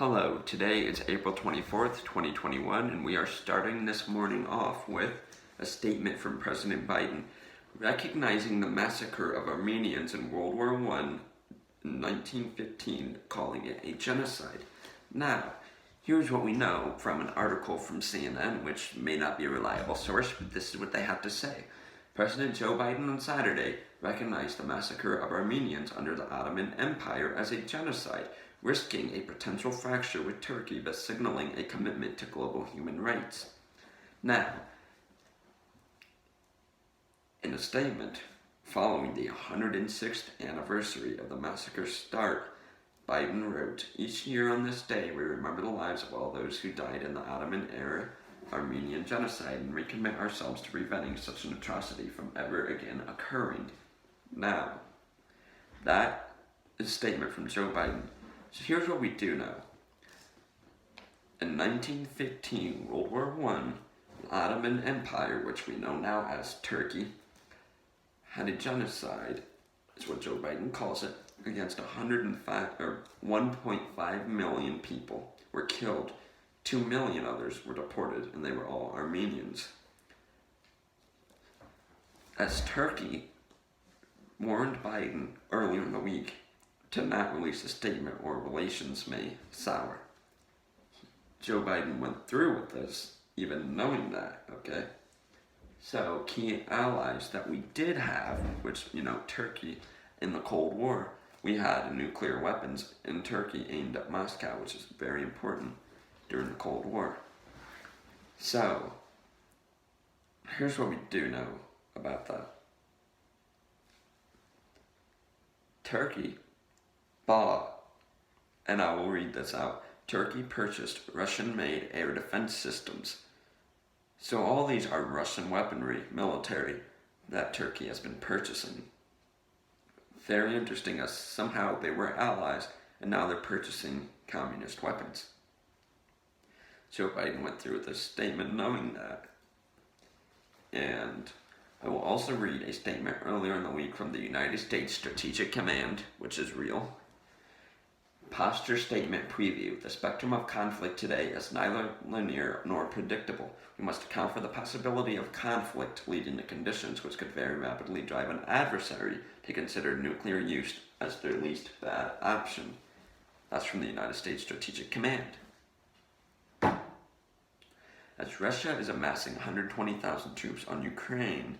Hello, today is April 24th, 2021, and we are starting this morning off with a statement from President Biden recognizing the massacre of Armenians in World War I in 1915, calling it a genocide. Now, here's what we know from an article from CNN, which may not be a reliable source, but this is what they have to say. President Joe Biden on Saturday recognized the massacre of Armenians under the Ottoman Empire as a genocide, risking a potential fracture with Turkey but signaling a commitment to global human rights. Now, in a statement following the 106th anniversary of the massacre's start, Biden wrote, "Each year on this day we remember the lives of all those who died in the Ottoman-era Armenian Genocide and recommit ourselves to preventing such an atrocity from ever again occurring." Now, that is a statement from Joe Biden. So here's what we do know. In 1915, World War I, the Ottoman Empire, which we know now as Turkey, had a genocide, is what Joe Biden calls it, against 1.5 million people were killed. 2 million others were deported, and they were all Armenians. As Turkey warned Biden earlier in the week to not release a statement or relations may sour, Joe Biden went through with this, even knowing that, okay? So, key allies that we did have, which, Turkey, in the Cold War, we had nuclear weapons in Turkey aimed at Moscow, which is very important during the Cold War. So, here's what we do know about that. Turkey bought, and I will read this out, Turkey purchased Russian-made air defense systems. So all these are Russian weaponry, military, that Turkey has been purchasing. Very interesting, as somehow they were allies, and now they're purchasing communist weapons. Joe Biden went through with this statement knowing that. And I will also read a statement earlier in the week from the United States Strategic Command, which is real. Posture statement preview. The spectrum of conflict today is neither linear nor predictable. We must account for the possibility of conflict leading to conditions which could very rapidly drive an adversary to consider nuclear use as their least bad option. That's from the United States Strategic Command. As Russia is amassing 120,000 troops on Ukraine,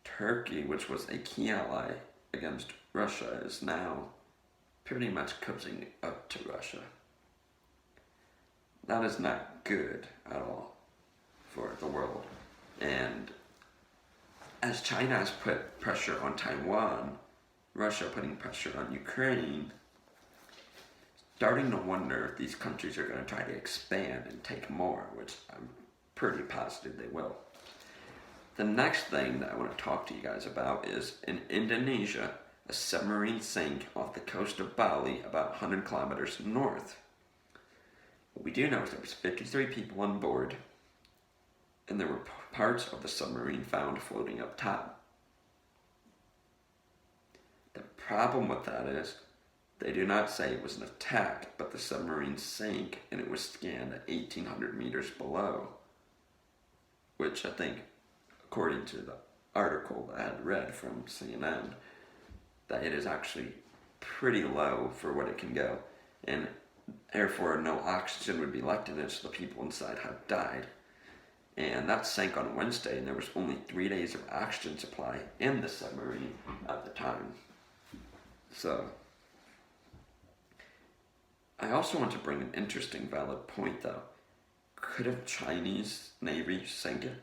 Turkey, which was a key ally against Russia, is now pretty much cozying up to Russia. That is not good at all for the world. And as China has put pressure on Taiwan, Russia putting pressure on Ukraine, starting to wonder if these countries are going to try to expand and take more, which I'm pretty positive they will. The next thing that I want to talk to you guys about is in Indonesia, a submarine sank off the coast of Bali about 100 kilometers north. What we do know is there was 53 people on board, and there were parts of the submarine found floating up top. The problem with that is they do not say it was an attack, but the submarine sank and it was scanned at 1,800 meters below, which I think, according to the article that I had read from CNN, that it is actually pretty low for what it can go, and therefore no oxygen would be left in it, so the people inside have died. And that sank on Wednesday, and there was only 3 days of oxygen supply in the submarine at the time. So, I also want to bring an interesting, valid point though. Could a Chinese Navy sink it?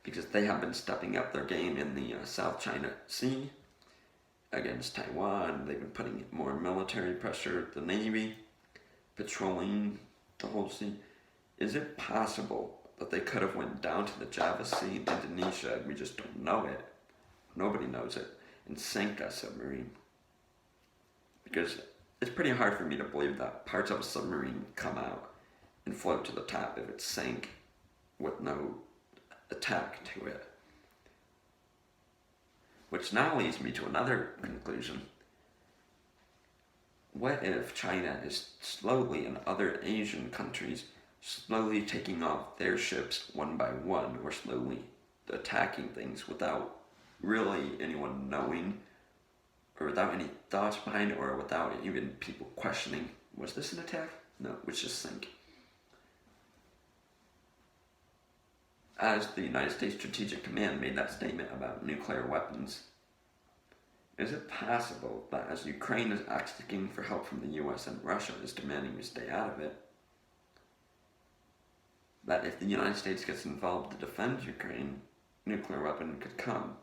Because they have been stepping up their game in the South China Sea against Taiwan. They've been putting more military pressure, the Navy, patrolling the whole sea. Is it possible that they could have went down to the Java Sea in Indonesia, and we just don't know it, nobody knows it, and sank that submarine? Because it's pretty hard for me to believe that parts of a submarine come out and float to the top if it sank with no attack to it. Which now leads me to another conclusion. what if China is slowly, and other Asian countries, slowly taking off their ships one by one, or slowly attacking things without really anyone knowing, or without any thoughts behind it, or without even people questioning, was this an attack? No, it was just sank. As the United States Strategic Command made that statement about nuclear weapons, is it possible that as Ukraine is asking for help from the US and Russia is demanding we stay out of it, that if the United States gets involved to defend Ukraine, nuclear weapon could come?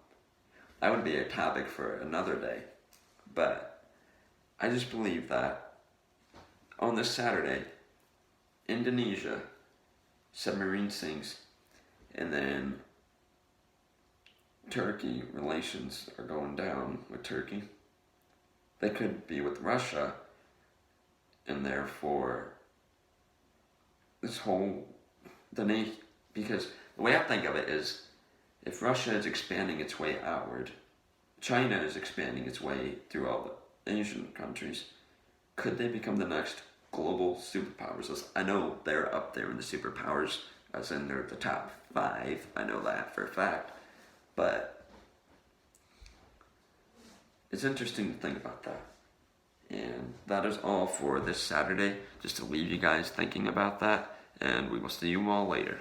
That would be a topic for another day, but I just believe that on this Saturday, Indonesia, submarine sinks, and then Turkey relations are going down with Turkey. They could be with Russia, and therefore this whole because the way I think of it is, if Russia is expanding its way outward, China is expanding its way through all the Asian countries, could they become the next global superpowers? I know they're up there in the superpowers, as in they're the top 5, I know that for a fact, but it's interesting to think about that. And that is all for this Saturday, just to leave you guys thinking about that, and we will see you all later.